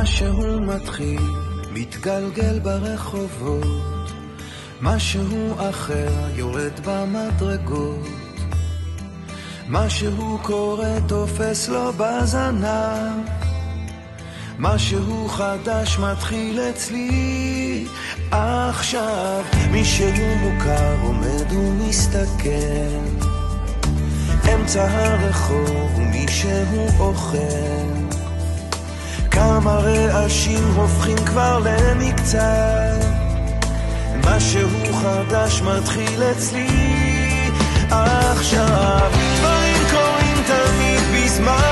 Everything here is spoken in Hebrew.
משהו מתחיל, מתגלגל ברחובות, משהו אחר יורד במדרגות, משהו קורה תופס לו בזנב, משהו חדש מתחיל אצלי עכשיו. מישהו מוכר עומד ומסתכל אמצע הרחוב ומישהו אוכל, כמה רעשים הופכים כבר למקצת, משהו חדש מתחיל אצלי עכשיו. דברים קורים תמיד בזמן